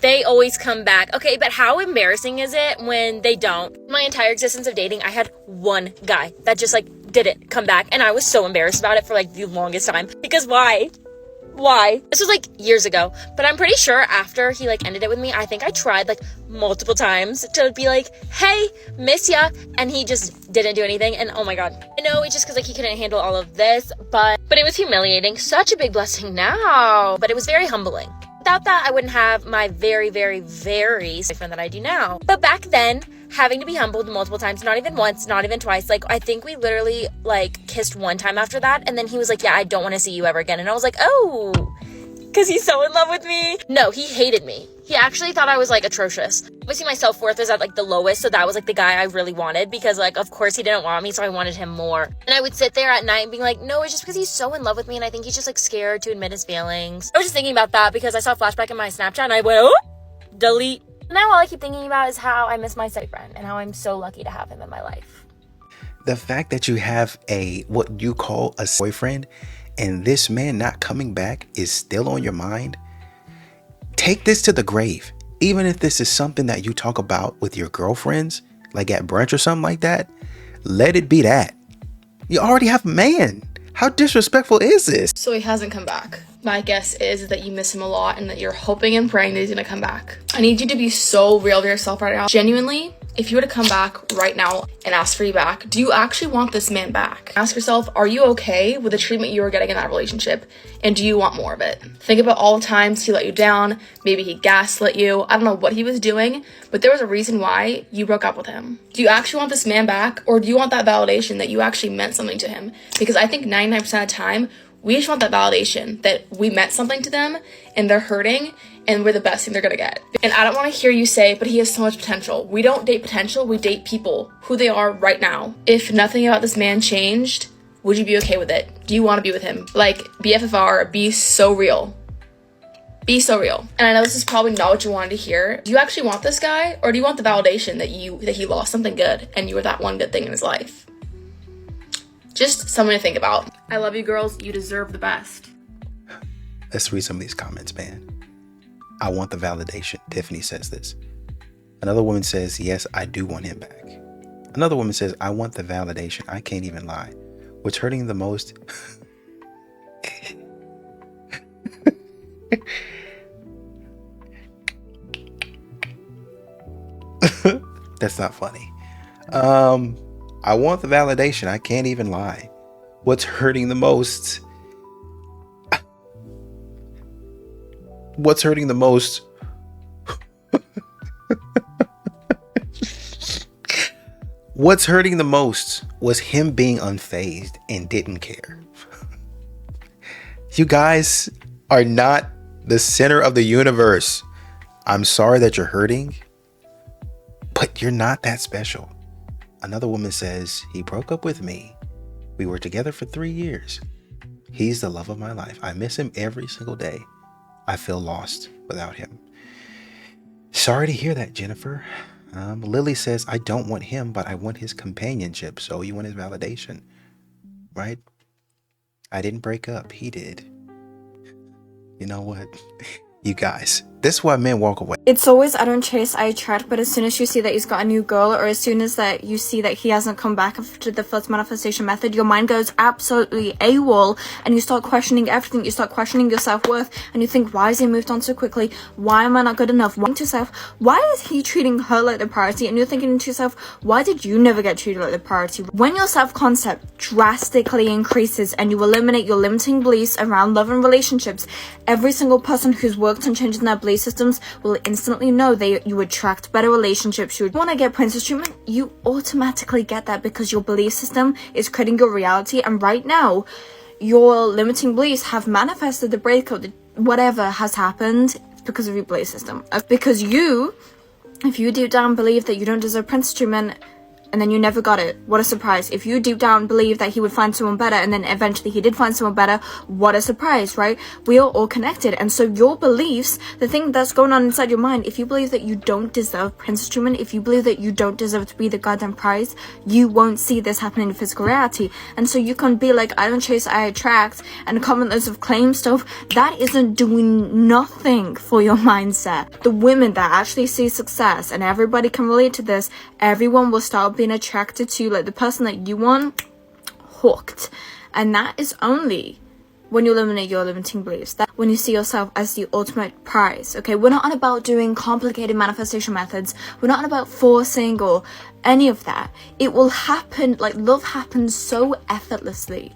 They always come back. Okay, but how embarrassing is it when they don't? My entire existence of dating, I had one guy that just like didn't come back, and I was so embarrassed about it for like the longest time. Because why? This was like years ago, but I'm pretty sure after he like ended it with me, I think I tried like multiple times to be like, hey, miss ya, and he just didn't do anything. And oh my god, I know it's just because like he couldn't handle all of this, but it was humiliating. Such a big blessing now, but it was very humbling. Without that, I wouldn't have my very, very, very boyfriend that I do now. But back then, having to be humbled multiple times, not even once, not even twice. Like, I think we literally, like, kissed one time after that. And then he was like, yeah, I don't want to see you ever again. And I was like, oh, because he's so in love with me. No, he hated me. He actually thought I was, like, atrocious. Obviously, my self-worth is at, like, the lowest. So that was, like, the guy I really wanted. Because, like, of course, he didn't want me. So I wanted him more. And I would sit there at night and be like, no, it's just because he's so in love with me. And I think he's just, like, scared to admit his feelings. I was just thinking about that because I saw a flashback in my Snapchat. And I went, oh, delete. Now all I keep thinking about is how I miss my boyfriend and how I'm so lucky to have him in my life. The fact that you have what you call a boyfriend and this man not coming back is still on your mind. Take this to the grave. Even if this is something that you talk about with your girlfriends, like at brunch or something like that, let it be that. You already have a man. How disrespectful is this? So he hasn't come back. My guess is that you miss him a lot and that you're hoping and praying that he's gonna come back. I need you to be so real with yourself right now. Genuinely, if you were to come back right now and ask for you back, do you actually want this man back? Ask yourself, are you okay with the treatment you were getting in that relationship? And do you want more of it? Think about all the times he let you down. Maybe he gaslit you. I don't know what he was doing, but there was a reason why you broke up with him. Do you actually want this man back, or do you want that validation that you actually meant something to him? Because I think 99% of the time, we just want that validation that we meant something to them and they're hurting and we're the best thing they're gonna get. And I don't want to hear you say, but he has so much potential. We don't date potential, we date people, who they are right now. If nothing about this man changed, would you be okay with it? Do you want to be with him? Like, BFFR, be so real. Be so real. And I know this is probably not what you wanted to hear. Do you actually want this guy, or do you want the validation that he lost something good and you were that one good thing in his life? Just something to think about. I love you girls. You deserve the best. Let's read some of these comments, man. I want the validation. Tiffany says this. Another woman says, yes, I do want him back. Another woman says, I want the validation. I can't even lie. What's hurting the most? That's not funny. I want the validation. I can't even lie. What's hurting the most? What's hurting the most? What's hurting the most was him being unfazed and didn't care. You guys are not the center of the universe. I'm sorry that you're hurting, but you're not that special. Another woman says, he broke up with me. We were together for 3 years. He's the love of my life. I miss him every single day. I feel lost without him. Sorry to hear that, Jennifer. Lily says, I don't want him, but I want his companionship. So you want his validation, right? I didn't break up. He did. You know what? You guys, this is why men walk away. It's always I don't chase, I attract, but as soon as you see that he's got a new girl, or as soon as that you see that he hasn't come back after the first manifestation method, your mind goes absolutely AWOL and you start questioning everything. You start questioning your self-worth and you think, why has he moved on so quickly? Why am I not good enough? To yourself, why is he treating her like the priority? And you're thinking to yourself, why did you never get treated like the priority? When your self-concept drastically increases and you eliminate your limiting beliefs around love and relationships, every single person who's worked on changing their belief systems will instantly know you attract better relationships. You want to get princess treatment, you automatically get that because your belief system is creating your reality. And right now, your limiting beliefs have manifested the breakup. Whatever has happened because of your belief system. Because if you deep down believe that you don't deserve princess treatment, and then you never got it, what a surprise. If you deep down believe that he would find someone better, and then eventually he did find someone better, what a surprise, right? We are all connected. And so your beliefs, the thing that's going on inside your mind, if you believe that you don't deserve princess treatment, if you believe that you don't deserve to be the goddamn prize, you won't see this happening in physical reality. And so you can be like, I don't chase, I attract, and comment loads of claim stuff. That isn't doing nothing for your mindset. The women that actually see success, and everybody can relate to this, everyone will start being attracted to like the person that you want, hooked. And that is only when you eliminate your limiting beliefs, that when you see yourself as the ultimate prize. Okay, we're not on about doing complicated manifestation methods, we're not on about forcing or any of that. It will happen, like love happens so effortlessly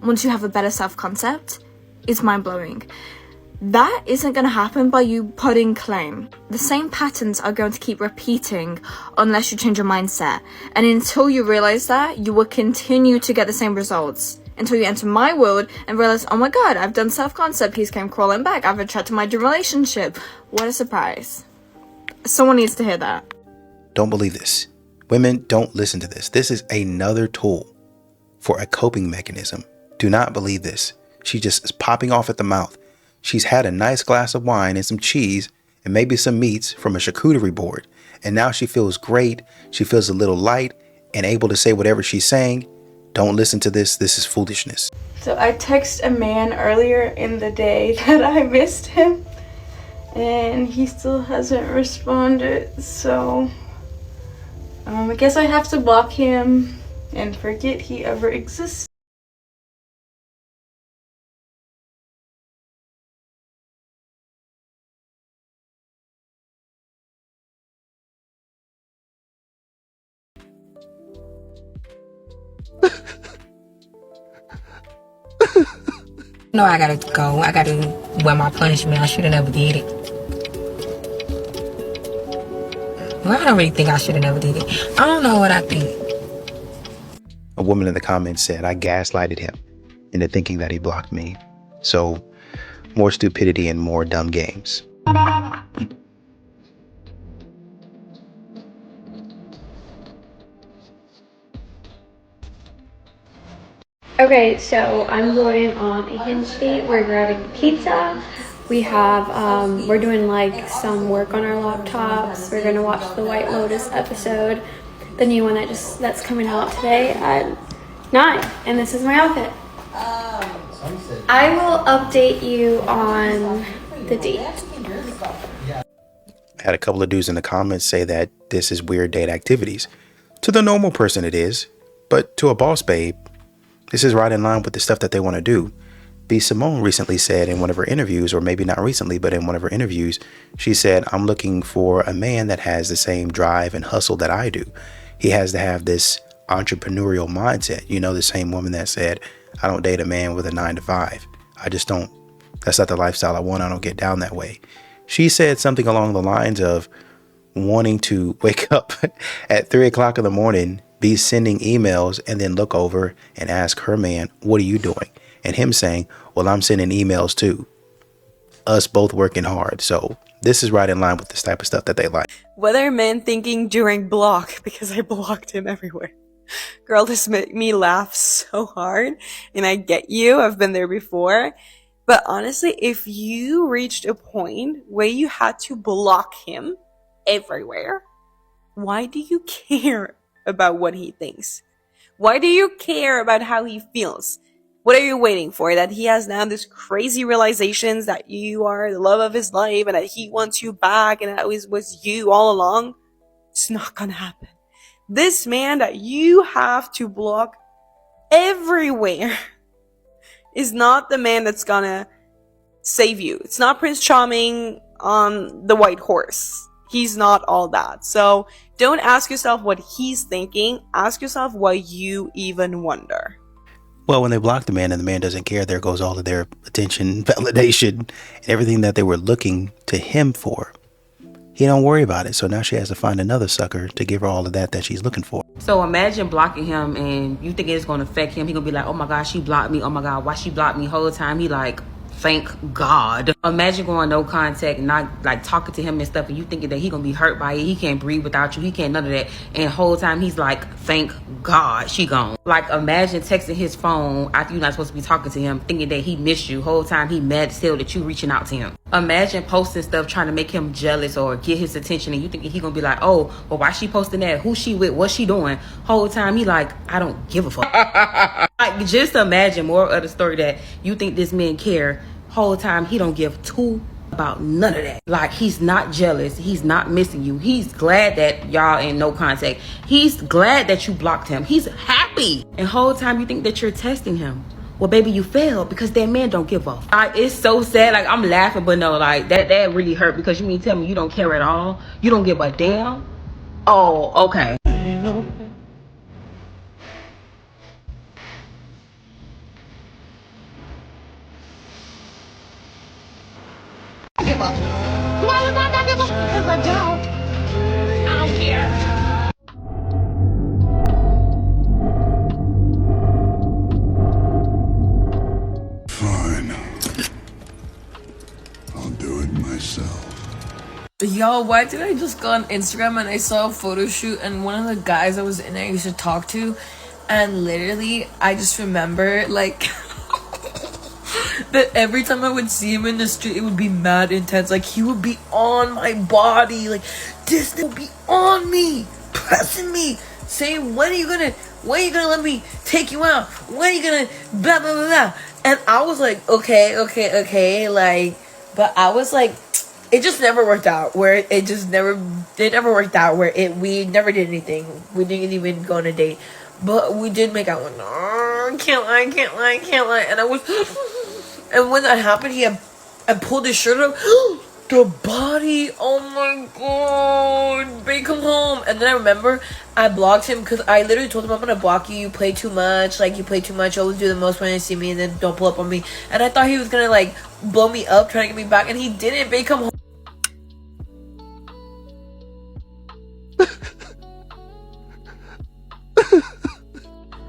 once you have a better self-concept. It's mind-blowing. That isn't going to happen by you putting claim. The same patterns are going to keep repeating unless you change your mindset. And until you realize that, you will continue to get the same results. Until you enter my world and realize, oh my god, I've done self-concept, he's came crawling back, I've attracted my dream relationship. What a surprise. Someone needs to hear that. Don't believe this. Women, don't listen to this. This is another tool for a coping mechanism. Do not believe this. She just is popping off at the mouth. She's had a nice glass of wine and some cheese and maybe some meats from a charcuterie board. And now she feels great. She feels a little light and able to say whatever she's saying. Don't listen to this. This is foolishness. So I texted a man earlier in the day that I missed him, and he still hasn't responded. So I guess I have to block him and forget he ever existed. No, I gotta go. I gotta wear my punishment. I should have never did it. Well, I don't really think I should have never did it. I don't know what I think. A woman in the comments said, I gaslighted him into thinking that he blocked me. So more stupidity and more dumb games. Okay, so I'm going on a Hinge date. We're grabbing pizza. We have, we're doing like some work on our laptops. We're gonna watch the White Lotus episode, the new one that's coming out today at 9. And this is my outfit. I will update you on the date. I had a couple of dudes in the comments say that this is weird date activities. To the normal person it is, but to a boss babe, this is right in line with the stuff that they want to do. B. Simone recently said in one of her interviews, or maybe not recently, but in one of her interviews, she said, I'm looking for a man that has the same drive and hustle that I do. He has to have this entrepreneurial mindset. You know, the same woman that said, I don't date a man with a 9-to-5. I just don't. That's not the lifestyle I want. I don't get down that way. She said something along the lines of wanting to wake up at 3 o'clock in the morning, be sending emails, and then look over and ask her man, what are you doing? And him saying, well, I'm sending emails too. Us both working hard. So this is right in line with this type of stuff that they like. What are men thinking during block? Because I blocked him everywhere. Girl, this made me laugh so hard. And I get you. I've been there before. But honestly, if you reached a point where you had to block him everywhere, why do you care about what he thinks? Why do you care about how he feels? What are you waiting for? That he has now this crazy realizations that you are the love of his life and that he wants you back and that it was you all along? It's not gonna happen. This man that you have to block everywhere is not the man that's gonna save you. It's not Prince Charming on the white horse. He's not all that. So don't ask yourself what he's thinking. Ask yourself why you even wonder. Well, when they block the man and the man doesn't care, there goes all of their attention, validation, and everything that they were looking to him for. He don't worry about it. So now she has to find another sucker to give her all of that she's looking for. So imagine blocking him and you think it's going to affect him. He going to be like, oh my God, she blocked me. Oh my God, why she blocked me whole time? He like, thank God. Imagine going no contact, not like talking to him and stuff, and you thinking that he gonna be hurt by it. He can't breathe without you. He can't none of that. And the whole time he's like, thank God she gone. Like, imagine texting his phone after you're not supposed to be talking to him, thinking that he missed you. Whole time he mad still that you reaching out to him. Imagine posting stuff trying to make him jealous or get his attention, and you thinking he gonna be like, oh, well, why she posting that? Who she with? What's she doing? Whole time he like, I don't give a fuck. Like, just imagine more of the story that you think this man care. Whole time he don't give two about none of that. Like, he's not jealous. He's not missing you. He's glad that y'all in no contact. He's glad that you blocked him. He's happy. And whole time you think that you're testing him. Well, baby, you failed because that man don't give up. It's so sad. Like, I'm laughing, but no, like, that really hurt, because you mean tell me you don't care at all? You don't give a damn? Oh, okay. Fine. I'll do it myself. Yo, why did I just go on Instagram and I saw a photo shoot and one of the guys I was in there I used to talk to, and literally I just remember like that every time I would see him in the street it would be mad intense. Like, he would be on my body, like this would be on me, pressing me, saying, when are you gonna let me take you out? When are you gonna blah blah blah blah? And I was like, okay, like, but I was like, it just never worked out. Where it never worked out. Where we never did anything. We didn't even go on a date, but we did make out. Can't lie. And I was, and when that happened, I pulled his shirt up. The body, oh my god, babe, come home. And then I remember I blocked him because I literally told him, I'm gonna block you. You play too much. Like, you play too much. You always do the most when you see me, and then don't pull up on me. And I thought he was gonna like blow me up, trying to get me back, and he didn't. Babe, come home.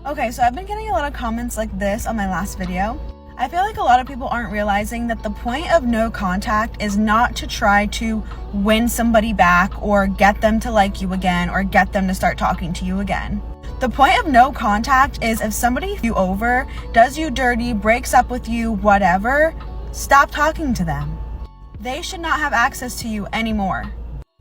Okay, so I've been getting a lot of comments like this on my last video. I feel like a lot of people aren't realizing that the point of no contact is not to try to win somebody back or get them to like you again or get them to start talking to you again. The point of no contact is if somebody you over, does you dirty, breaks up with you, whatever, stop talking to them. They should not have access to you anymore.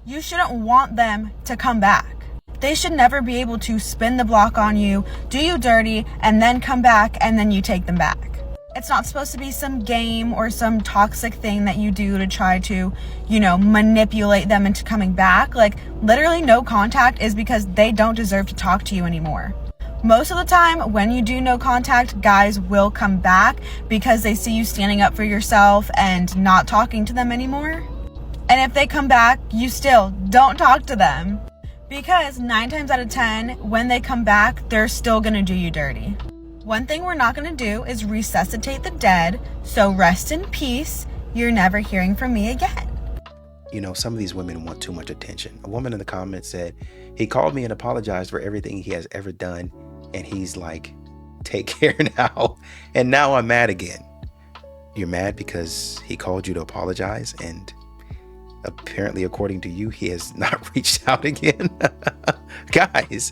You shouldn't want them to come back. They should never be able to spin the block on you, do you dirty, and then come back and then you take them back. It's not supposed to be some game or some toxic thing that you do to try to, manipulate them into coming back. Like, literally no contact is because they don't deserve to talk to you anymore. Most of the time, when you do no contact, guys will come back because they see you standing up for yourself and not talking to them anymore. And if they come back, you still don't talk to them. Because 9 times out of 10, when they come back, they're still gonna do you dirty. One thing we're not gonna do is resuscitate the dead, so rest in peace. You're never hearing from me again. Some of these women want too much attention. A woman in the comments said, he called me and apologized for everything he has ever done, and he's like, take care now. And now I'm mad again. You're mad because he called you to apologize, and apparently, according to you, he has not reached out again. Guys,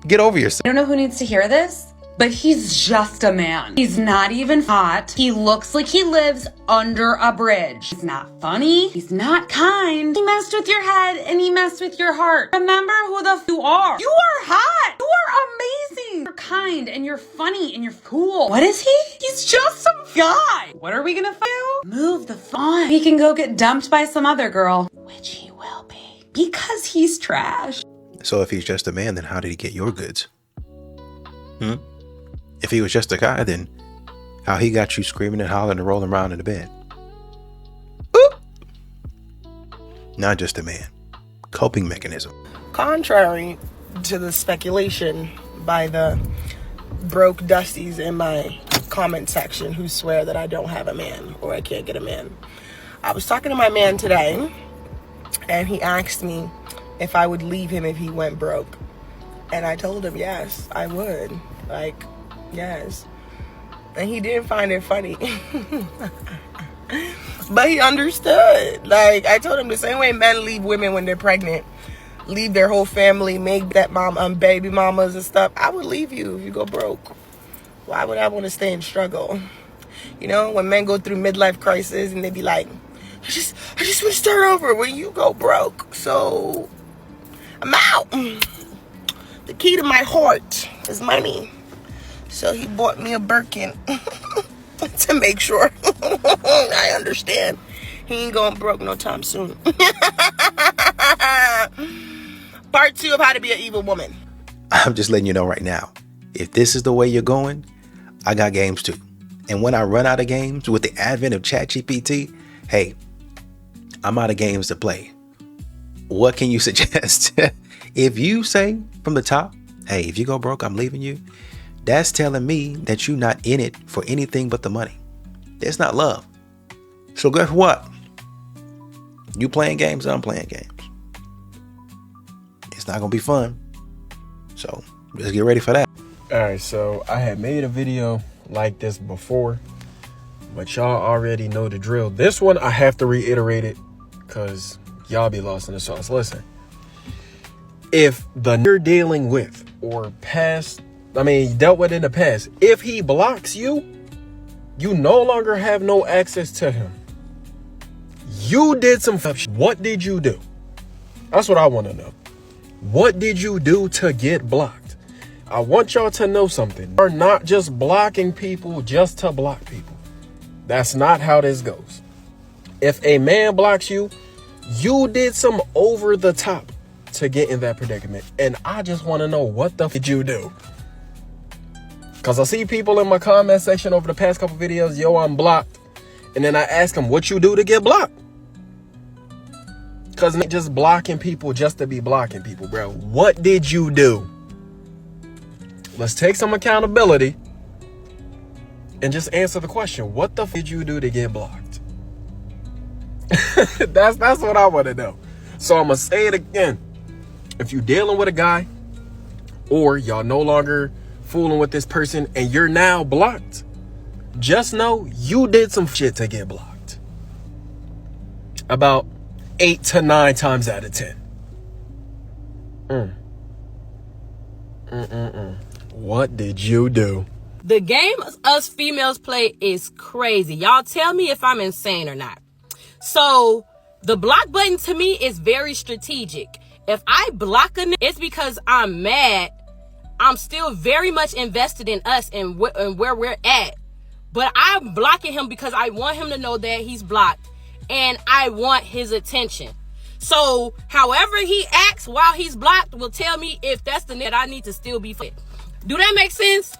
get over yourself. I don't know who needs to hear this, but he's just a man. He's not even hot. He looks like he lives under a bridge. He's not funny. He's not kind. He messed with your head and he messed with your heart. Remember who the f you are. You are hot. You are amazing. You're kind and you're funny and you're cool. What is he? He's just some guy. What are we gonna do? Move the f on. He can go get dumped by some other girl, which he will be, because he's trash. So if he's just a man, then how did he get your goods? If he was just a guy, then how he got you screaming and hollering and rolling around in the bed? Oop! Not just a man. Coping mechanism. Contrary to the speculation by the broke dusties in my comment section who swear that I don't have a man or I can't get a man, I was talking to my man today and he asked me if I would leave him if he went broke. And I told him, yes, I would. Like, yes. And he didn't find it funny. But he understood. Like, I told him the same way men leave women when they're pregnant, leave their whole family, make that mom baby mamas and stuff. I would leave you if you go broke. Why would I want to stay and struggle? You know, when men go through midlife crisis and they be like, I just want to start over when you go broke. So I'm out. The key to my heart is money. So he bought me a Birkin to make sure I understand he ain't going broke no time soon. Part 2 of how to be an evil woman. I'm just letting you know right now, if this is the way you're going, I got games too. And when I run out of games with the advent of ChatGPT, hey, I'm out of games to play. What can you suggest? If you say from the top, hey, if you go broke, I'm leaving you, that's telling me that you're not in it for anything but the money. It's not love. So guess what? You playing games, I'm playing games. It's not gonna be fun. So just get ready for that. Alright, so I had made a video like this before, but y'all already know the drill. This one I have to reiterate it because y'all be lost in the sauce. Listen, if the you're dealing with or dealt with in the past, if he blocks you, you no longer have no access to him. You did some stuff. What did you do? That's what I want to know. What did you do to get blocked? I want y'all to know something. You're not just blocking people just to block people. That's not how this goes. If a man blocks you, you did some over the top to get in that predicament. And I just want to know, what the f did you do? Because I see people in my comment section over the past couple videos, yo, I'm blocked. And then I ask them, what you do to get blocked? Because not just blocking people just to be blocking people, bro. What did you do? Let's take some accountability and just answer the question. What the f did you do to get blocked? That's what I want to know. So I'm going to say it again. If you're dealing with a guy or y'all no longer fooling with this person and you're now blocked, just know you did some shit to get blocked. About 8 to 9 times out of 10. What did you do? The game us females play is crazy. Y'all tell me if I'm insane or not. So the block button to me is very strategic. If I block a nigga, it's because I'm mad. I'm still very much invested in us and where we're at. But I'm blocking him because I want him to know that he's blocked and I want his attention. So however he acts while he's blocked will tell me if that's the nigga that I need to still be with. Do that make sense?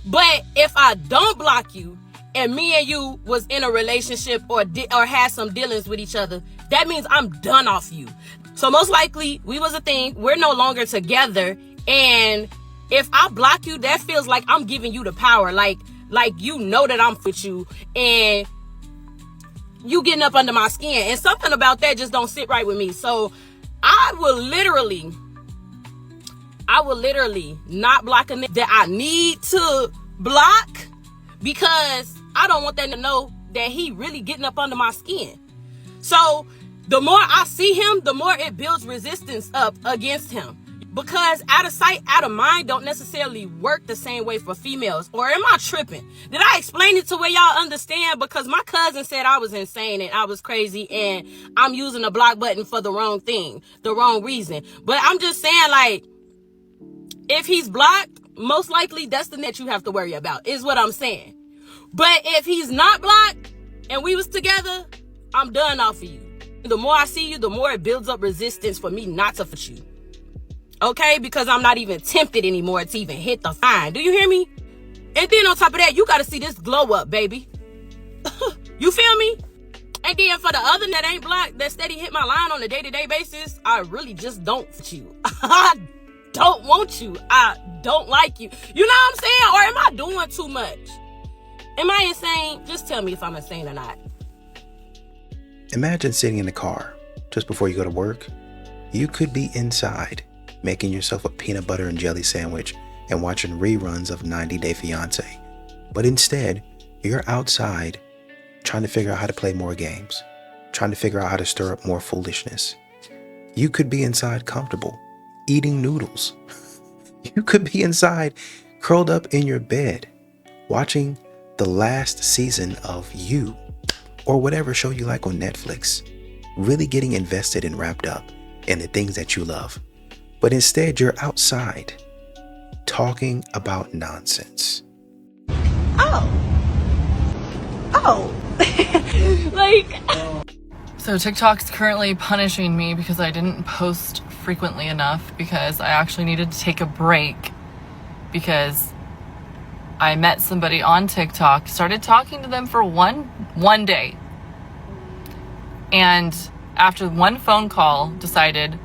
But if I don't block you and me and you was in a relationship or had some dealings with each other, that means I'm done off you. So most likely we was a thing. We're no longer together. And if I block you, that feels like I'm giving you the power. Like you know that I'm with you and you getting up under my skin. And something about that just don't sit right with me. So I will literally not block a nigga that I need to block because I don't want them to know that he really getting up under my skin. So the more I see him, the more it builds resistance up against him. Because out of sight, out of mind don't necessarily work the same way for females. Or am I tripping? Did I explain it to where y'all understand? Because my cousin said I was insane and I was crazy and I'm using the block button for the wrong thing, the wrong reason. But I'm just saying, like, if he's blocked, most likely that's the net you have to worry about, is what I'm saying. But if he's not blocked and we was together, I'm done off of you. The more I see you, the more it builds up resistance for me not to fight you. Okay? Because I'm not even tempted anymore to even hit the fine. Do you hear me? And then on top of that, you got to see this glow up, baby. You feel me? And then for the other that ain't blocked, that steady hit my line on a day-to-day basis, I really just don't fit you. I don't want you. I don't like you. You know what I'm saying? Or am I doing too much? Am I insane? Just tell me if I'm insane or not. Imagine sitting in the car just before you go to work. You could be inside making yourself a peanut butter and jelly sandwich and watching reruns of 90 Day Fiancé. But instead, you're outside trying to figure out how to play more games, trying to figure out how to stir up more foolishness. You could be inside comfortable, eating noodles. You could be inside curled up in your bed, watching the last season of You or whatever show you like on Netflix, really getting invested and wrapped up in the things that you love. But instead, you're outside talking about nonsense. So TikTok's currently punishing me because I didn't post frequently enough, because I actually needed to take a break because I met somebody on TikTok, started talking to them for one day, and after one phone call decided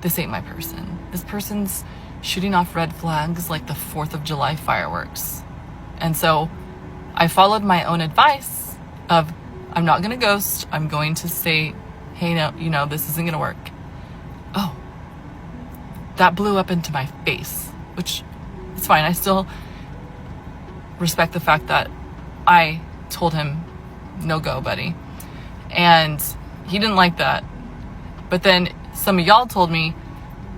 this ain't my person. This person's shooting off red flags like the 4th of July fireworks. And so I followed my own advice of, I'm not gonna ghost, I'm going to say, hey, no, this isn't gonna work. Oh, that blew up into my face, which is fine. I still respect the fact that I told him, no go, buddy. And he didn't like that. But then some of y'all told me,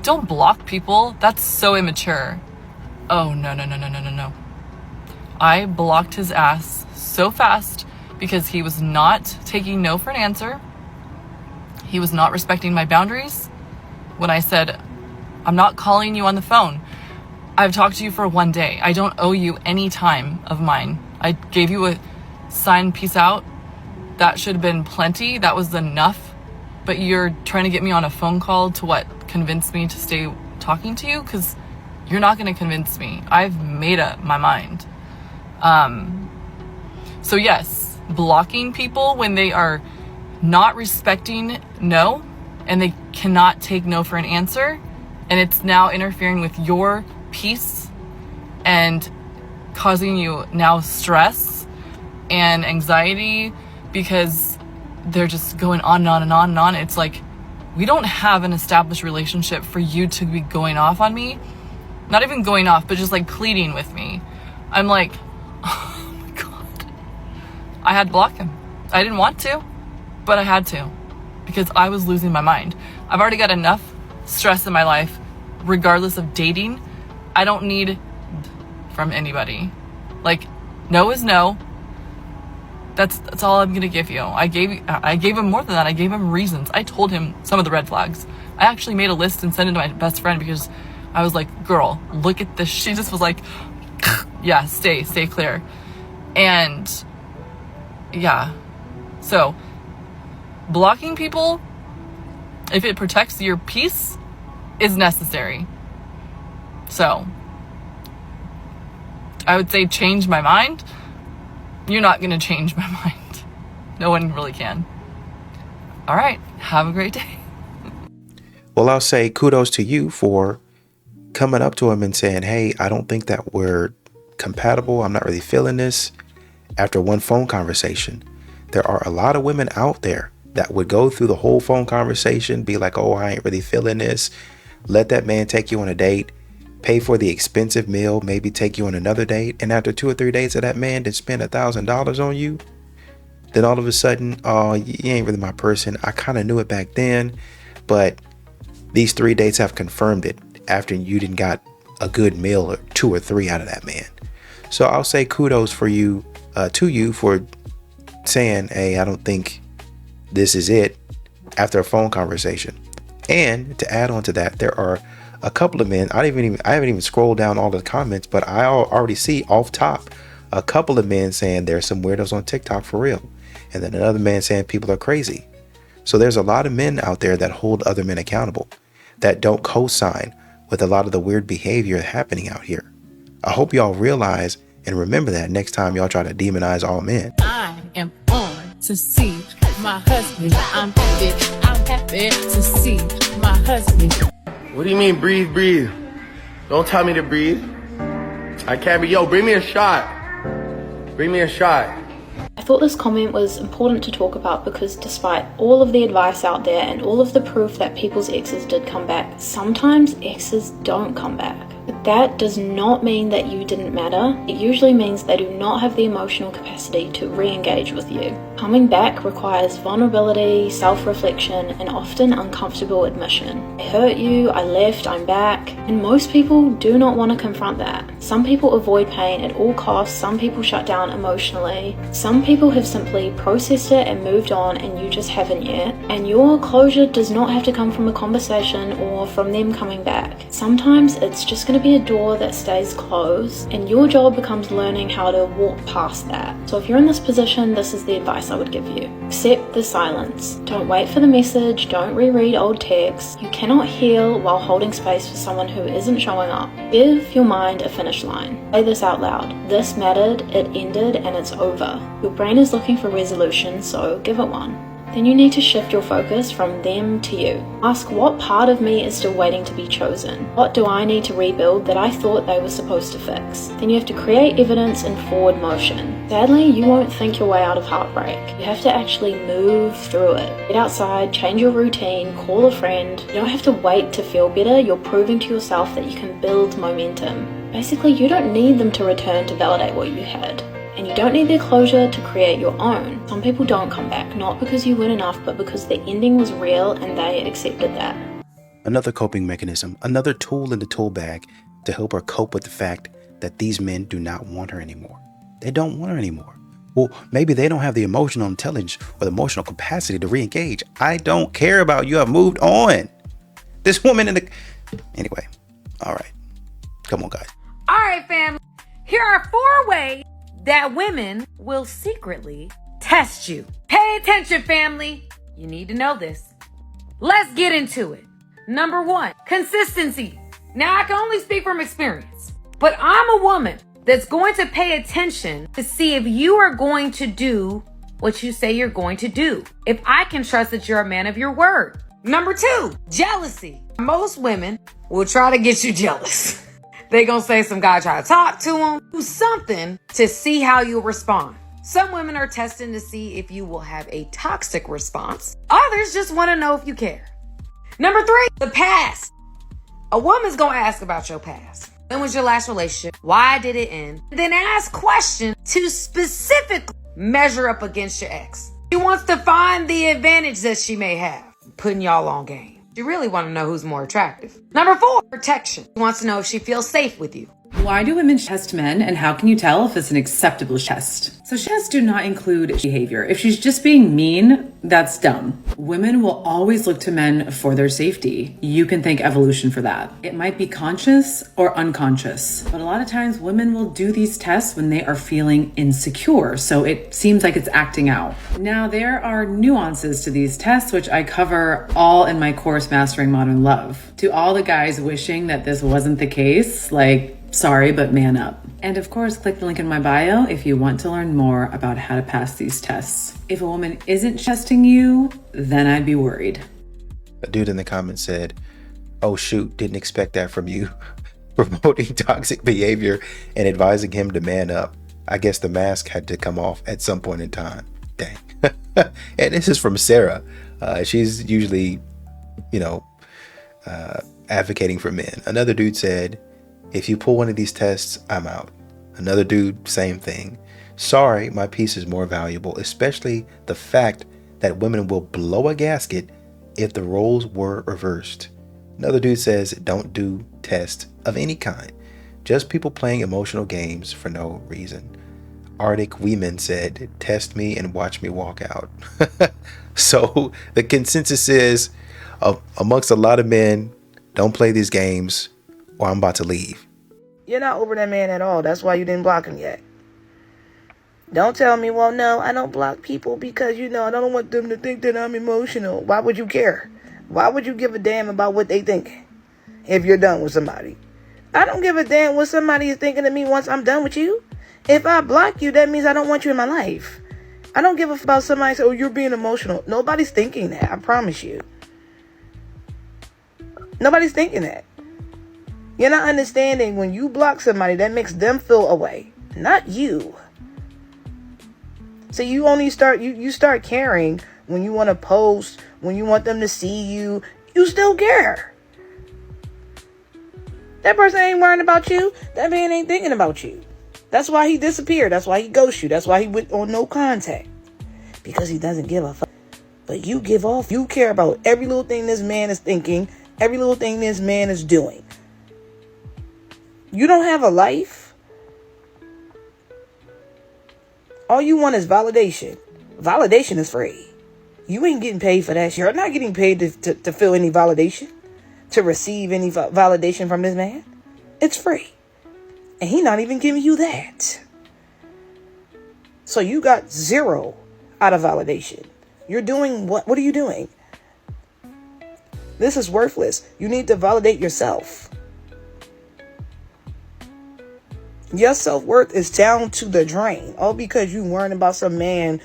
don't block people. That's so immature. Oh, no. I blocked his ass so fast because he was not taking no for an answer. He was not respecting my boundaries. When I said, I'm not calling you on the phone. I've talked to you for one day. I don't owe you any time of mine. I gave you a sign, peace out. That should have been plenty. That was enough. But you're trying to get me on a phone call to what? Convince me to stay talking to you? Because you're not going to convince me. I've made up my mind. So yes, blocking people when they are not respecting no, and they cannot take no for an answer, and it's now interfering with your peace and causing you now stress and anxiety because they're just going on and on and on and on. It's like, we don't have an established relationship for you to be going off on me. Not even going off, but just like pleading with me. I'm like, oh my God. I had to block him. I didn't want to, but I had to because I was losing my mind. I've already got enough stress in my life, regardless of dating. I don't need from anybody. Like, no is no. That's all I'm gonna give you. I gave him more than that. I gave him reasons. I told him some of the red flags. I actually made a list and sent it to my best friend because I was like, girl, look at this. She just was like, yeah, stay clear. And yeah, so blocking people, if it protects your peace, is necessary. So I would say change my mind. You're not going to change my mind. No one really can. All right. Have a great day. Well, I'll say kudos to you for coming up to him and saying, hey, I don't think that we're compatible. I'm not really feeling this. After one phone conversation, there are a lot of women out there that would go through the whole phone conversation, be like, oh, I ain't really feeling this. Let that man take you on a date. Pay for the expensive meal, maybe take you on another date. And after 2 or 3 days of that man did spend $1,000 on you, then all of a sudden, oh, you ain't really my person. I kind of knew it back then, but these 3 dates have confirmed it after you didn't got a good meal or 2 or 3 out of that man. So I'll say kudos for you, to you for saying, hey, I don't think this is it after a phone conversation. And to add on to that, there are a couple of men, I haven't even scrolled down all the comments, but I already see off top a couple of men saying there's some weirdos on TikTok for real. And then another man saying people are crazy. So there's a lot of men out there that hold other men accountable, that don't co-sign with a lot of the weird behavior happening out here. I hope y'all realize and remember that next time y'all try to demonize all men. I am on to see my husband. I'm happy to see my husband. What do you mean breathe? Don't tell me to breathe. I can't be. Yo, bring me a shot. I thought this comment was important to talk about because despite all of the advice out there and all of the proof that people's exes did come back, sometimes exes don't come back. The That does not mean that you didn't matter. It usually means they do not have the emotional capacity to re-engage with you. Coming back requires vulnerability, self-reflection, and often uncomfortable admission. I hurt you, I left, I'm back, and most people do not want to confront that. Some people avoid pain at all costs, some people shut down emotionally, some people have simply processed it and moved on and you just haven't yet. And your closure does not have to come from a conversation or from them coming back. Sometimes it's just going to be a door that stays closed, and your job becomes learning how to walk past that. So if you're in this position, this is the advice I would give you. Accept the silence. Don't wait for the message, don't reread old texts. You cannot heal while holding space for someone who isn't showing up. Give your mind a finish line. Say this out loud. This mattered, it ended, and it's over. Your brain is looking for resolution, so give it one. Then you need to shift your focus from them to you. Ask, what part of me is still waiting to be chosen? What do I need to rebuild that I thought they were supposed to fix? Then you have to create evidence in forward motion. Sadly, you won't think your way out of heartbreak. You have to actually move through it. Get outside, change your routine, call a friend. You don't have to wait to feel better. You're proving to yourself that you can build momentum. Basically, you don't need them to return to validate what you had. And you don't need their closure to create your own. Some people don't come back, not because you weren't enough, but because the ending was real and they accepted that. Another coping mechanism, another tool in the tool bag to help her cope with the fact that these men do not want her anymore. They don't want her anymore. Well, maybe they don't have the emotional intelligence or the emotional capacity to re-engage. I don't care about you. I've moved on. This woman in the... Anyway, all right. Come on, guys. All right, family. Here are 4 ways that women will secretly test you. Pay attention, family. You need to know this. Let's get into it. Number 1, consistency. Now, I can only speak from experience, but I'm a woman that's going to pay attention to see if you are going to do what you say you're going to do. If I can trust that you're a man of your word. Number 2, jealousy. Most women will try to get you jealous. They gonna say some guy try to talk to them, do something to see how you respond. Some women are testing to see if you will have a toxic response. Others just want to know if you care. Number 3, the past. A woman's gonna ask about your past. When was your last relationship? Why did it end? Then ask questions to specifically measure up against your ex. She wants to find the advantage that she may have, putting y'all on game. You really want to know who's more attractive. Number 4, protection. She wants to know if she feels safe with you. Why do women test men, and how can you tell if it's an acceptable test? So tests do not include behavior. If she's just being mean, that's dumb. Women will always look to men for their safety. You can thank evolution for that. It might be conscious or unconscious, but a lot of times women will do these tests when they are feeling insecure, so it seems like it's acting out. Now, there are nuances to these tests, which I cover all in my course, Mastering Modern Love. To all the guys wishing that this wasn't the case, sorry, but man up. And of course, click the link in my bio if you want to learn more about how to pass these tests. If a woman isn't testing you, then I'd be worried. A dude in the comments said, "Oh shoot, didn't expect that from you." Promoting toxic behavior and advising him to man up. I guess the mask had to come off at some point in time. Dang. And this is from Sarah. She's usually, advocating for men. Another dude said, "If you pull one of these tests, I'm out." Another dude, same thing. "Sorry, my piece is more valuable, especially the fact that women will blow a gasket if the roles were reversed." Another dude says, "Don't do tests of any kind. Just people playing emotional games for no reason." Arctic Weeman said, "Test me and watch me walk out." So the consensus is, amongst a lot of men, don't play these games or I'm about to leave. You're not over that man at all. That's why you didn't block him yet. Don't tell me, well, no, I don't block people because, I don't want them to think that I'm emotional. Why would you care? Why would you give a damn about what they think if you're done with somebody? I don't give a damn what somebody is thinking of me once I'm done with you. If I block you, that means I don't want you in my life. I don't give a f about somebody saying, "Oh, you're being emotional." Nobody's thinking that. I promise you. Nobody's thinking that. You're not understanding when you block somebody, that makes them feel away, not you. So you only start, you start caring when you want to post, when you want them to see you. You still care. That person ain't worrying about you. That man ain't thinking about you. That's why he disappeared. That's why he ghosted you. That's why he went on no contact. Because he doesn't give a fuck. But you give off. You care about every little thing this man is thinking. Every little thing this man is doing. You don't have a life. All you want is validation. Validation is free. You ain't getting paid for that. You're not getting paid to feel any validation. To receive any validation from this man. It's free. And he not even giving you that. So you got 0 out of validation. You're doing what? What are you doing? This is worthless. You need to validate yourself. Your self-worth is down to the drain. All because you worrying about some man,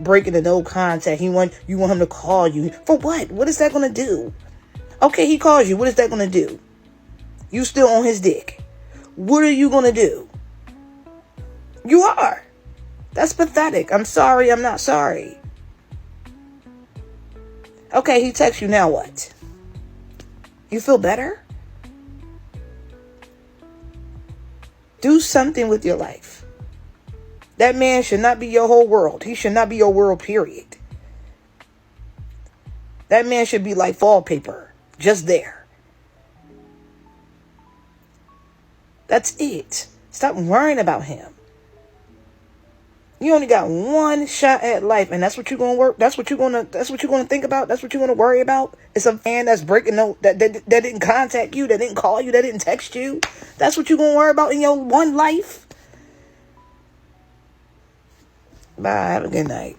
breaking the no contact. You want him to call you. For what? What is that going to do? Okay, he calls you. What is that going to do? You still on his dick. What are you going to do? You are. That's pathetic. I'm sorry. I'm not sorry. Okay, he texts you. Now what? You feel better? Do something with your life. That man should not be your whole world. He should not be your world, period. That man should be like wallpaper. Just there. That's it. Stop worrying about him. You only got one shot at life, and that's what you're gonna work. That's what you're gonna think about. That's what you're gonna worry about. It's a man that's breaking that didn't contact you, that didn't call you, that didn't text you. That's what you're gonna worry about in your one life. Bye. Have a good night.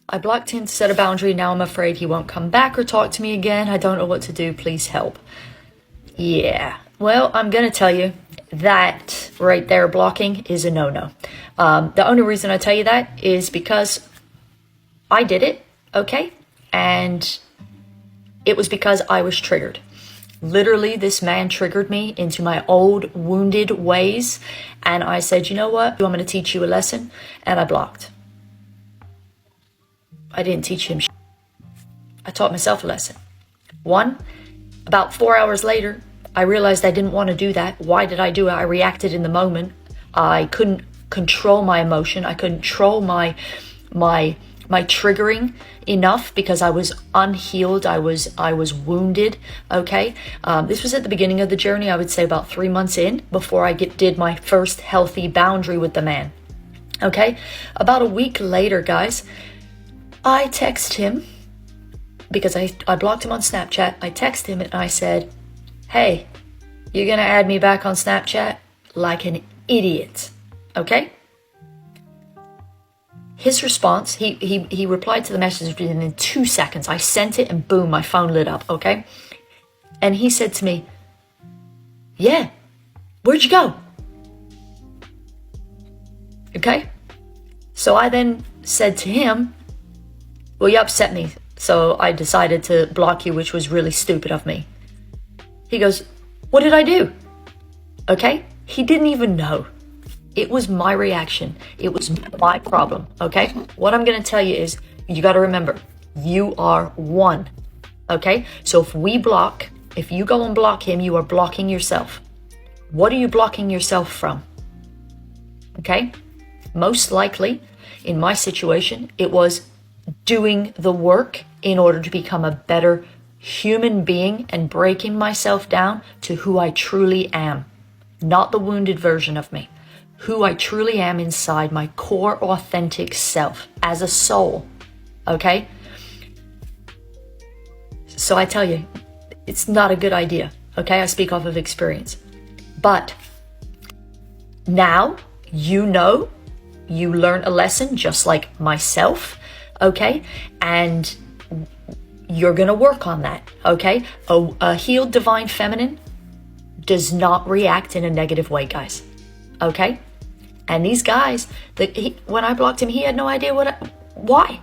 I blocked him to set a boundary. Now I'm afraid he won't come back or talk to me again. I don't know what to do. Please help. Yeah. Well, I'm gonna tell you that right there, blocking is a no-no. The only reason I tell you that is because I did it, okay? And it was because I was triggered. Literally, this man triggered me into my old wounded ways. And I said, you know what? I'm going to teach you a lesson. And I blocked. I didn't teach him shit. I taught myself a lesson. One, about 4 hours later, I realized I didn't want to do that. Why did I do it? I reacted in the moment. I couldn't control my emotion. I couldn't control my triggering enough because I was unhealed. I was wounded. Okay. This was at the beginning of the journey. I would say about 3 months in before I did my first healthy boundary with the man. Okay. About a week later, guys, I text him because I blocked him on Snapchat. I text him and I said, hey, you're going to add me back on Snapchat? Like an idiot. Okay? His response, he replied to the message within 2 seconds. I sent it and boom, my phone lit up, okay? And he said to me, yeah, where'd you go? Okay? So I then said to him, well, you upset me, so I decided to block you, which was really stupid of me. He goes, what did I do? Okay? He didn't even know. It was my reaction. It was my problem, okay? What I'm going to tell you is, you got to remember, you are one, okay? So if you go and block him, you are blocking yourself. What are you blocking yourself from? Okay? Most likely, in my situation, it was doing the work in order to become a better human being and breaking myself down to who I truly am. Not the wounded version of me. Who I truly am inside, my core authentic self as a soul. Okay? So I tell you, it's not a good idea. Okay? I speak off of experience. But now you know, you learn a lesson just like myself. Okay? And you're going to work on that. Okay? A healed divine feminine does not react in a negative way, guys. Okay? And these guys, when I blocked him, he had no idea why.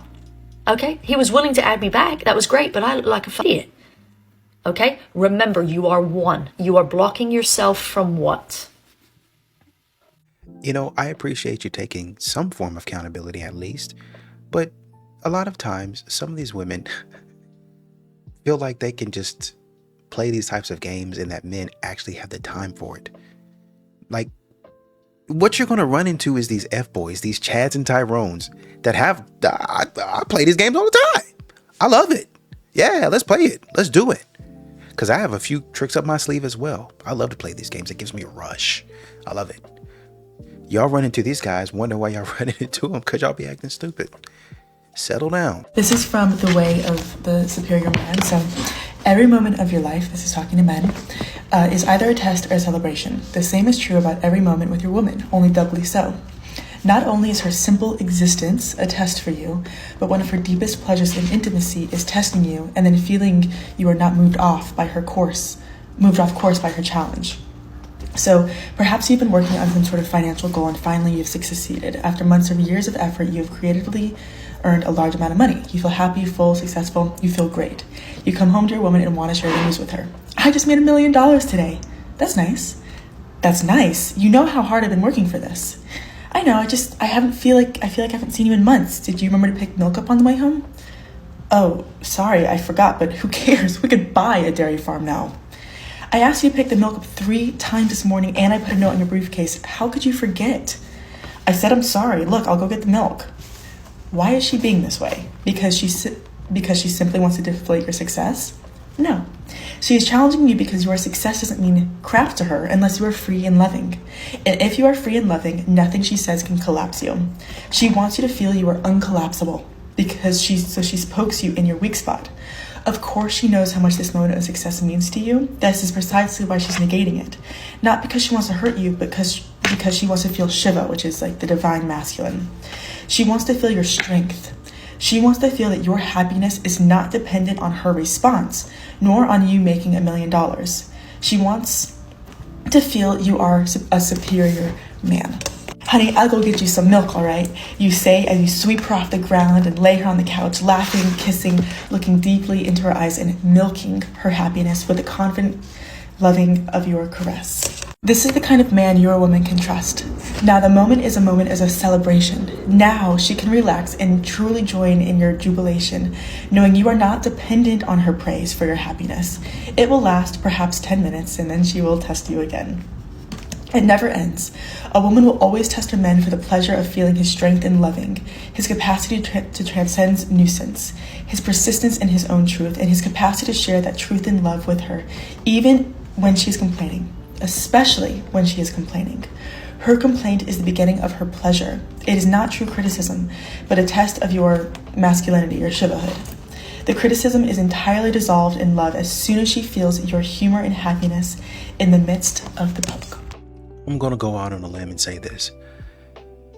Okay? He was willing to add me back. That was great, but I looked like a idiot. Okay? Remember, you are one. You are blocking yourself from what? You know, I appreciate you taking some form of accountability at least, but a lot of times, some of these women feel like they can just play these types of games and that men actually have the time for it. Like, what you're going to run into is these F-boys, these Chads and Tyrones that have, I play these games all the time. I love it. Yeah, let's play it. Let's do it. Because I have a few tricks up my sleeve as well. I love to play these games. It gives me a rush. I love it. Y'all run into these guys, wonder why y'all running into them, because y'all be acting stupid. Settle down. This is from The Way of the Superior Man. So, every moment of your life, this is talking to men, is either a test or a celebration. The same is true about every moment with your woman, only doubly so. Not only is her simple existence a test for you, but one of her deepest pleasures in intimacy is testing you and then feeling you are not moved off course by her challenge. So perhaps you've been working on some sort of financial goal and finally you've succeeded. After months of years of effort, you have creatively earned a large amount of money. You feel happy, full, successful, you feel great. You come home to your woman and want to share the news with her. I just made $1 million today. That's nice. That's nice. You know how hard I've been working for this. I know, I feel like I haven't seen you in months. Did you remember to pick milk up on the way home? Oh, sorry, I forgot, but who cares? We could buy a dairy farm now. I asked you to pick the milk up 3 times this morning and I put a note in your briefcase. How could you forget? I said, I'm sorry. Look, I'll go get the milk. Why is she being this way? Because she simply wants to deflate your success? No. She is challenging you because your success doesn't mean crap to her unless you are free and loving. And if you are free and loving, nothing she says can collapse you. She wants you to feel you are uncollapsible because she pokes you in your weak spot. Of course she knows how much this moment of success means to you. This is precisely why she's negating it. Not because she wants to hurt you, but because she wants to feel Shiva, which is like the divine masculine. She wants to feel your strength. She wants to feel that your happiness is not dependent on her response, nor on you making $1 million. She wants to feel you are a superior man. Honey, I'll go get you some milk, all right? You say as you sweep her off the ground and lay her on the couch, laughing, kissing, looking deeply into her eyes and milking her happiness with the confident loving of your caress. This is the kind of man your woman can trust. Now the moment is a moment as a celebration. Now she can relax and truly join in your jubilation, knowing you are not dependent on her praise for your happiness. It will last perhaps 10 minutes and then she will test you again. It never ends. A woman will always test her man for the pleasure of feeling his strength in loving, his capacity to transcend nuisance, his persistence in his own truth, and his capacity to share that truth and love with her, even when she's complaining, especially when she is complaining. Her complaint is the beginning of her pleasure. It is not true criticism, but a test of your masculinity, your Shivahood. The criticism is entirely dissolved in love as soon as she feels your humor and happiness in the midst of the public. I'm going to go out on a limb and say this.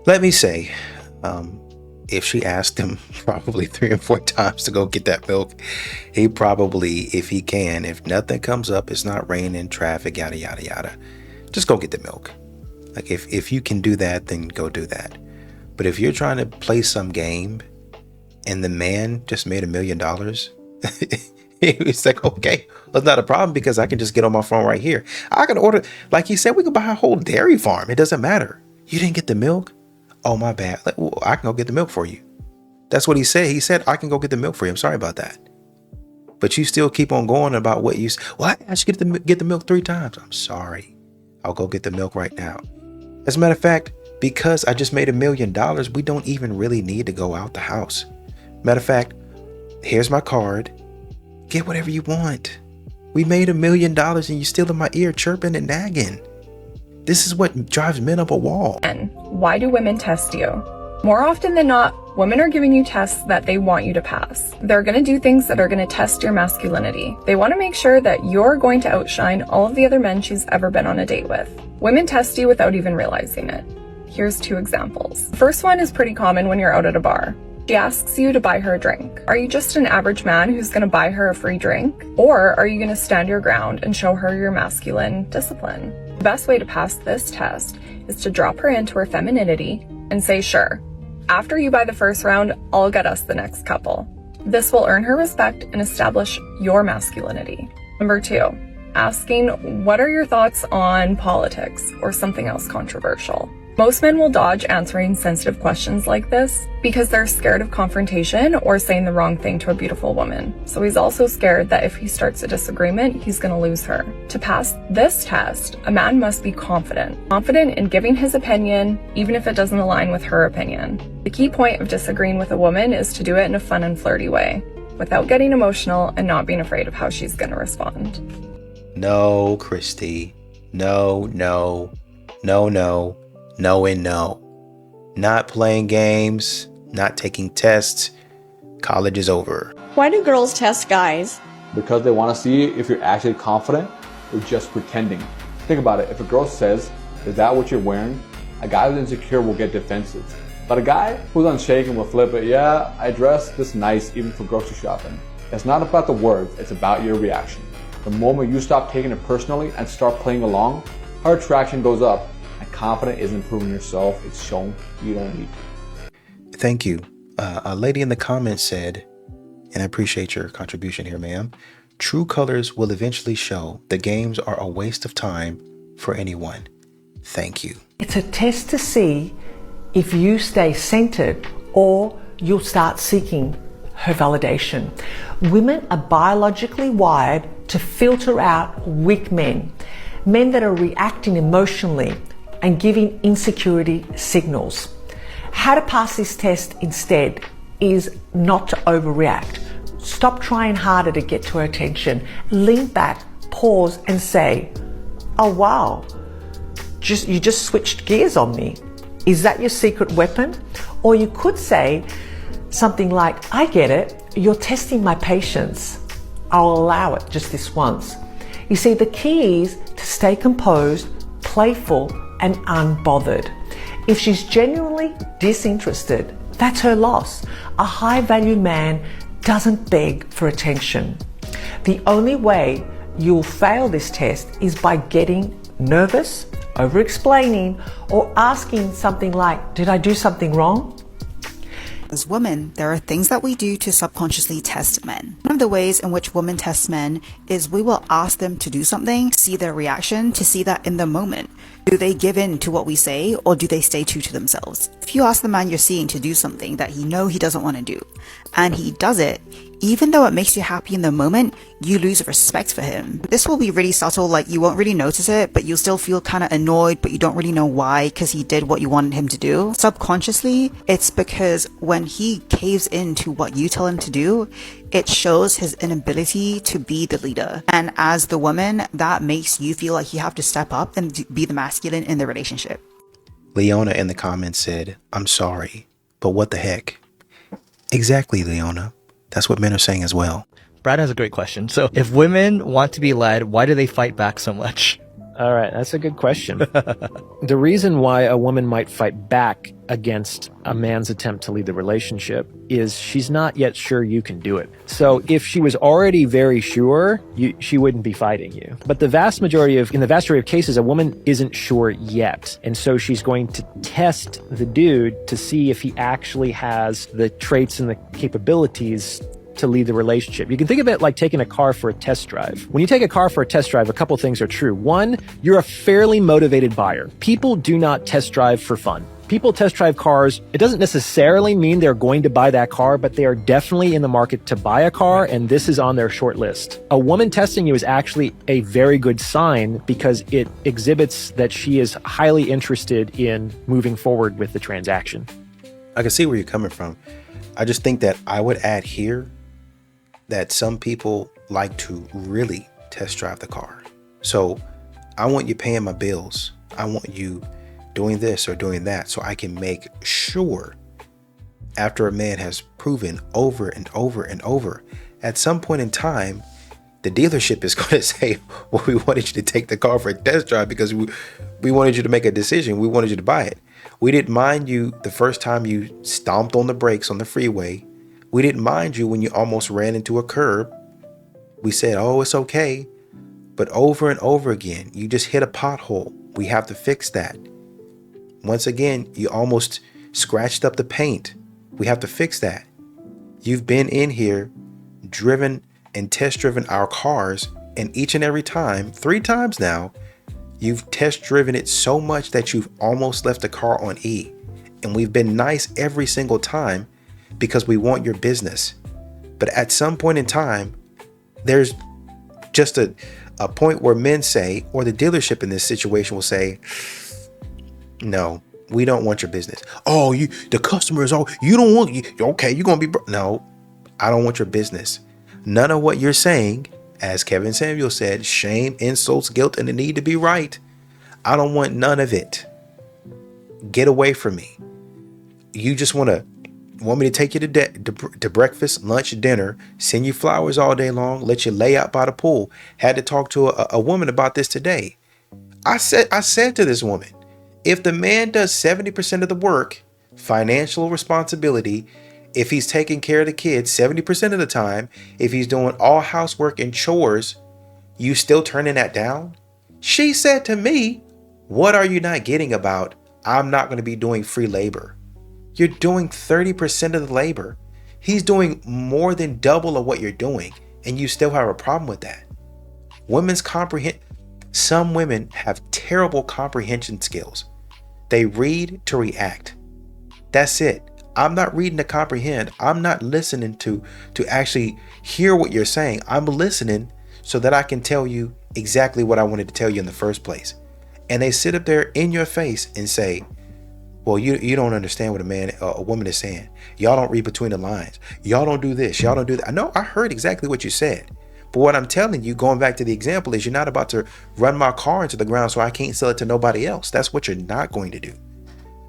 Let me say, if she asked him probably 3 or 4 times to go get that milk, he probably, if he can, if nothing comes up, it's not raining, traffic, yada, yada, yada, just go get the milk. Like if you can do that, then go do that. But if you're trying to play some game and the man just made $1 million, it's like, okay, that's not a problem because I can just get on my phone right here. I can order, like he said, we can buy a whole dairy farm. It doesn't matter. You didn't get the milk? Oh, my bad. Like, well, I can go get the milk for you. That's what he said. He said, I can go get the milk for you. I'm sorry about that. But you still keep on going about what you, well, I asked you to get the milk 3 times. I'm sorry. I'll go get the milk right now. As a matter of fact, because I just made $1 million, we don't even really need to go out the house. Matter of fact, here's my card. Get whatever you want. We made $1 million and you still in my ear chirping and nagging. This is what drives men up a wall. And why do women test you? More often than not, women are giving you tests that they want you to pass. They're going to do things that are going to test your masculinity. They want to make sure that you're going to outshine all of the other men she's ever been on a date with. Women test you without even realizing it. Here's 2 examples. The first one is pretty common when you're out at a bar. She asks you to buy her a drink. Are you just an average man who's going to buy her a free drink? Or are you going to stand your ground and show her your masculine discipline? The best way to pass this test is to drop her into her femininity and say, sure, after you buy the first round, I'll get us the next couple. This will earn her respect and establish your masculinity. Number 2, asking, what are your thoughts on politics or something else controversial? Most men will dodge answering sensitive questions like this because they're scared of confrontation or saying the wrong thing to a beautiful woman. So he's also scared that if he starts a disagreement, he's going to lose her. To pass this test, a man must be confident in giving his opinion, even if it doesn't align with her opinion. The key point of disagreeing with a woman is to do it in a fun and flirty way, without getting emotional and not being afraid of how she's going to respond. No, Christy. No, no, no, no, no, and no. Not playing games, not taking tests. College is over. Why do girls test guys? Because they want to see if you're actually confident or just pretending. Think about it. If a girl says, "Is that what you're wearing?" A guy who's insecure will get defensive. But a guy who's unshaken will flip it. "Yeah, I dress this nice even for grocery shopping." It's not about the words, it's about your reaction. The moment you stop taking it personally and start playing along, her attraction goes up. And confidence isn't proving yourself, it's showing you don't need to. Thank you. A lady in the comments said, and I appreciate your contribution here, ma'am, true colors will eventually show. The games are a waste of time for anyone. Thank you. It's a test to see if you stay centered or you'll start seeking her validation. Women are biologically wired to filter out weak men that are reacting emotionally and giving insecurity signals. How to pass this test instead is not to overreact. Stop trying harder to get to her attention. Lean back, pause and say, "Oh wow, you just switched gears on me. Is that your secret weapon?" Or you could say something like, "I get it, you're testing my patience. I'll allow it just this once." You see, the key is to stay composed, playful, and unbothered. If she's genuinely disinterested, that's her loss. A high-value man doesn't beg for attention. The only way you'll fail this test is by getting nervous, over-explaining, or asking something like, "Did I do something wrong?" As women, there are things that we do to subconsciously test men. One of the ways in which women test men is we will ask them to do something, see their reaction, to see that in the moment. Do they give in to what we say, or do they stay true to themselves? If you ask the man you're seeing to do something that he doesn't want to do, and he does it, even though it makes you happy in the moment, you lose respect for him. This will be really subtle, like you won't really notice it, but you'll still feel kind of annoyed, but you don't really know why, because he did what you wanted him to do. Subconsciously, it's because when he caves into what you tell him to do, it shows his inability to be the leader. And as the woman, that makes you feel like you have to step up and be the masculine in the relationship. Leona in the comments said, "I'm sorry, but what the heck?" Exactly, Leona. That's what men are saying as well. Brad has a great question. So if women want to be led, why do they fight back so much? All right, that's a good question. The reason why a woman might fight back against a man's attempt to lead the relationship is she's not yet sure you can do it. So if she was already very sure, she wouldn't be fighting you. But in the vast majority of cases, a woman isn't sure yet. And so she's going to test the dude to see if he actually has the traits and the capabilities to lead the relationship. You can think of it like taking a car for a test drive. When you take a car for a test drive, a couple things are true. One, you're a fairly motivated buyer. People do not test drive for fun. People test drive cars. It doesn't necessarily mean they're going to buy that car, but they are definitely in the market to buy a car, and this is on their short list. A woman testing you is actually a very good sign because it exhibits that she is highly interested in moving forward with the transaction. I can see where you're coming from. I just think that I would add here that some people like to really test drive the car. So I want you paying my bills. I want you doing this or doing that so I can make sure after a man has proven over and over and over, at some point in time, the dealership is going to say, well, we wanted you to take the car for a test drive because we wanted you to make a decision. We wanted you to buy it. We didn't mind you the first time you stomped on the brakes on the freeway. We didn't mind you when you almost ran into a curb. We said, oh, it's okay. But over and over again, you just hit a pothole. We have to fix that. Once again, you almost scratched up the paint. We have to fix that. You've been in here, driven and test driven our cars, and each and every time, 3 times now, You've test driven it so much that you've almost left the car on E. And we've been nice every single time because we want your business. But at some point in time, there's just a point where men say, or the dealership in this situation will say, no, we don't want your business. Oh, the customers, you don't want, okay, you're going to be, no, I don't want your business. None of what you're saying, as Kevin Samuel said, shame, insults, guilt, and the need to be right. I don't want none of it. Get away from me. You just want me to take you to breakfast, lunch, dinner, send you flowers all day long, let you lay out by the pool. Had to talk to a woman about this today. I said to this woman, if the man does 70% of the work, financial responsibility, if he's taking care of the kids 70% of the time, if he's doing all housework and chores, you still turning that down? She said to me, what are you not getting about? I'm not going to be doing free labor. You're doing 30% of the labor. He's doing more than double of what you're doing, and you still have a problem with that. Some women have terrible comprehension skills. They read to react. That's it. I'm not reading to comprehend. I'm not listening to actually hear what you're saying. I'm listening so that I can tell you exactly what I wanted to tell you in the first place. And they sit up there in your face and say, well, you don't understand what a woman is saying. Y'all don't read between the lines. Y'all don't do this. Y'all don't do that. I know I heard exactly what you said. But what I'm telling you, going back to the example, is you're not about to run my car into the ground so I can't sell it to nobody else. That's what you're not going to do.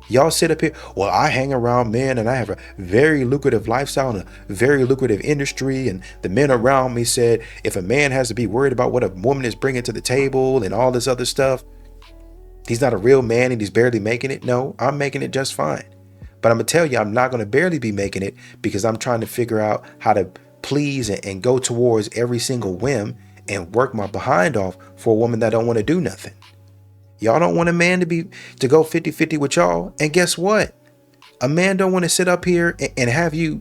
Y'all sit up here, well, I hang around men and I have a very lucrative lifestyle and a very lucrative industry. And the men around me said, if a man has to be worried about what a woman is bringing to the table and all this other stuff, he's not a real man and he's barely making it. No, I'm making it just fine. But I'm going to tell you, I'm not going to barely be making it because I'm trying to figure out how to please and go towards every single whim and work my behind off for a woman that don't want to do nothing. Y'all don't want a man to go 50-50 with y'all. And guess what? A man don't want to sit up here and have you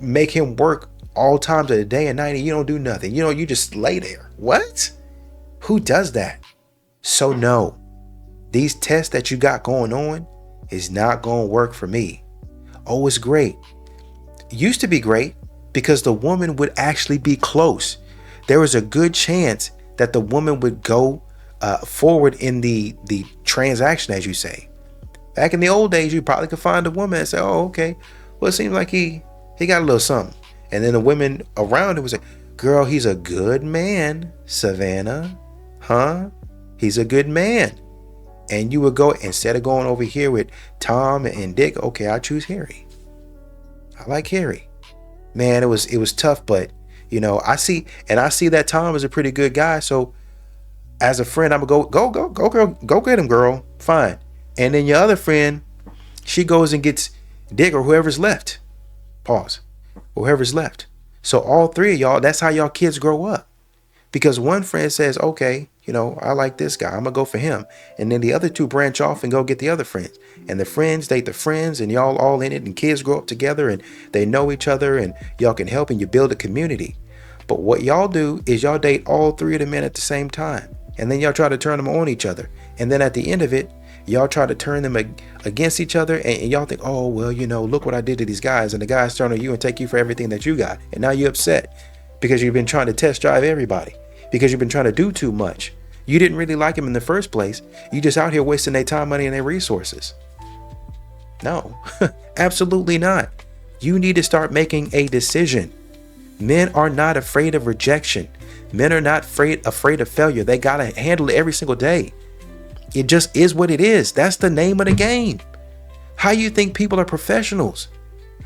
make him work all times of the day and night and you don't do nothing. You just lay there. What? Who does that? So no, these tests that you got going on is not going to work for me. Oh, it's great. Used to be great because the woman would actually be close. There was a good chance that the woman would go forward in the transaction, as you say. Back in the old days, you probably could find a woman and say, oh, okay, well, it seems like he got a little something. And then the women around him would say, girl, he's a good man, Savannah. Huh? He's a good man. And you would go, instead of going over here with Tom and Dick, okay, I choose Harry. I like Harry. Man, it was tough, but I see that Tom is a pretty good guy, so as a friend, I'm gonna go get him, girl. Fine. And then your other friend, she goes and gets Dick or whoever's left. Pause. Whoever's left. So all three of y'all, that's how y'all kids grow up. Because one friend says, okay, I like this guy, I'm gonna go for him. And then the other two branch off and go get the other friends. And the friends date the friends and y'all all in it, and kids grow up together and they know each other and y'all can help and you build a community. But what y'all do is y'all date all three of the men at the same time. And then y'all try to turn them on each other. And then at the end of it, y'all try to turn them against each other. And y'all think, oh, well, look what I did to these guys. And the guys turn on you and take you for everything that you got. And now you're upset because you've been trying to test drive everybody. Because you've been trying to do too much. You didn't really like them in the first place. You just out here wasting their time, money, and their resources. No, absolutely not. You need to start making a decision. Men are not afraid of rejection. Men are not afraid of failure. They got to handle it every single day. It just is what it is. That's the name of the game. How you think people are professionals?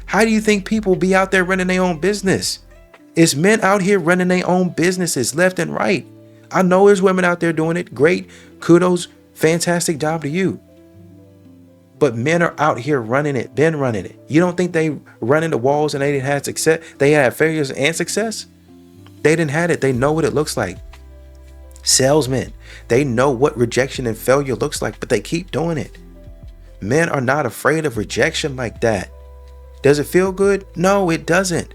How do you think people be out there running their own business? It's men out here running their own businesses left and right. I know there's women out there doing it. Great. Kudos. Fantastic job to you. But men are out here running it, been running it. You don't think they run into walls and they didn't have success? They had failures and success? They didn't have it. They know what it looks like. Salesmen, they know what rejection and failure looks like, but they keep doing it. Men are not afraid of rejection like that. Does it feel good? No, it doesn't.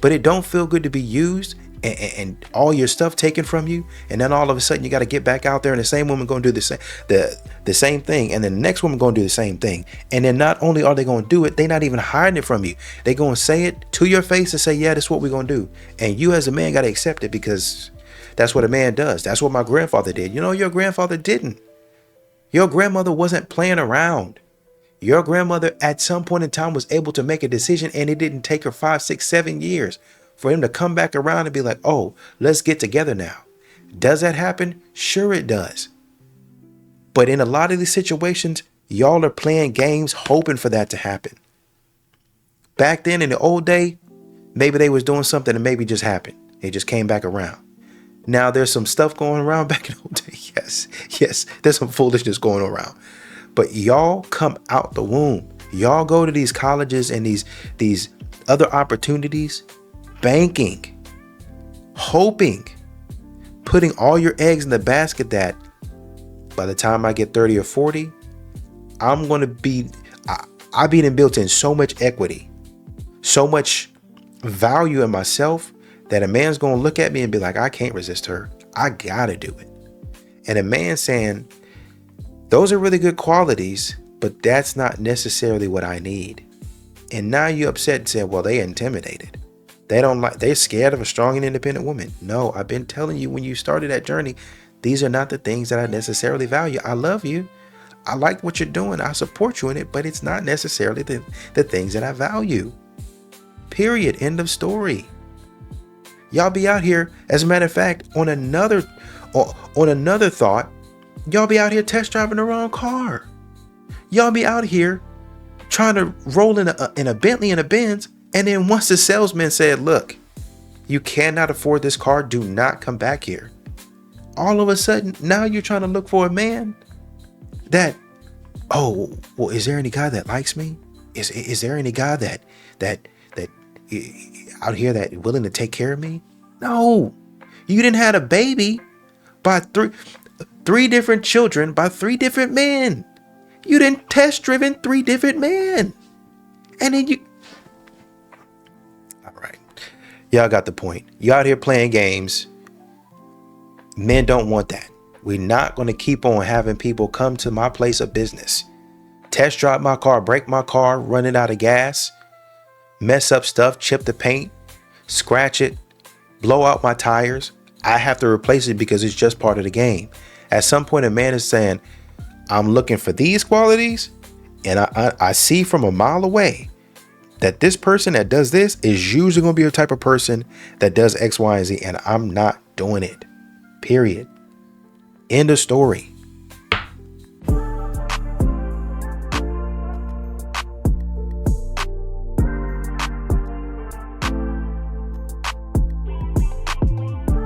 But it don't feel good to be used and all your stuff taken from you, and then all of a sudden you got to get back out there, and the same woman going to do the same thing, and then the next woman going to do the same thing, and then not only are they going to do it, they're not even hiding it from you. They going to say it to your face and say, yeah, that's what we're going to do, and you as a man got to accept it, because that's what a man does. That's what my grandfather did. You know, your grandfather didn't. Your grandmother wasn't playing around. Your grandmother at some point in time was able to make a decision, and it didn't take her 5, 6, 7 years for him to come back around and be like, oh, let's get together now. Does that happen? Sure it does. But in a lot of these situations, y'all are playing games hoping for that to happen. Back then in the old day, maybe they was doing something and maybe just happened. It just came back around. Now there's some stuff going around back in the old day. Yes, there's some foolishness going around. But y'all come out the womb. Y'all go to these colleges and these other opportunities, banking, hoping, putting all your eggs in the basket that by the time I get 30 or 40, I'm going to be, I've been built in so much equity, so much value in myself that a man's going to look at me and be like, I can't resist her. I got to do it. And a man saying, those are really good qualities, but that's not necessarily what I need. And now you're upset and saying, well, they intimidated. They're scared of a strong and independent woman. No, I've been telling you when you started that journey, these are not the things that I necessarily value. I love you. I like what you're doing. I support you in it, but it's not necessarily the things that I value. Period. End of story. Y'all be out here, as a matter of fact, on another thought, y'all be out here test driving the wrong car. Y'all be out here trying to roll in a Bentley and a Benz, and then once the salesman said, look, you cannot afford this car, do not come back here. All of a sudden, now you're trying to look for a man that, oh, well, is there any guy that likes me? Is there any guy that out here that willing to take care of me? No, you didn't have a baby by three different children by 3 different men. You didn't test driven 3 different men. And then all right, y'all got the point. You out here playing games. Men don't want that. We're not going to keep on having people come to my place of business, test drive my car, break my car, run it out of gas, mess up stuff, chip the paint, scratch it, blow out my tires. I have to replace it because it's just part of the game. At some point, a man is saying, I'm looking for these qualities, and I see from a mile away that this person that does this is usually going to be a type of person that does X, Y, and Z, and I'm not doing it. Period. End of story.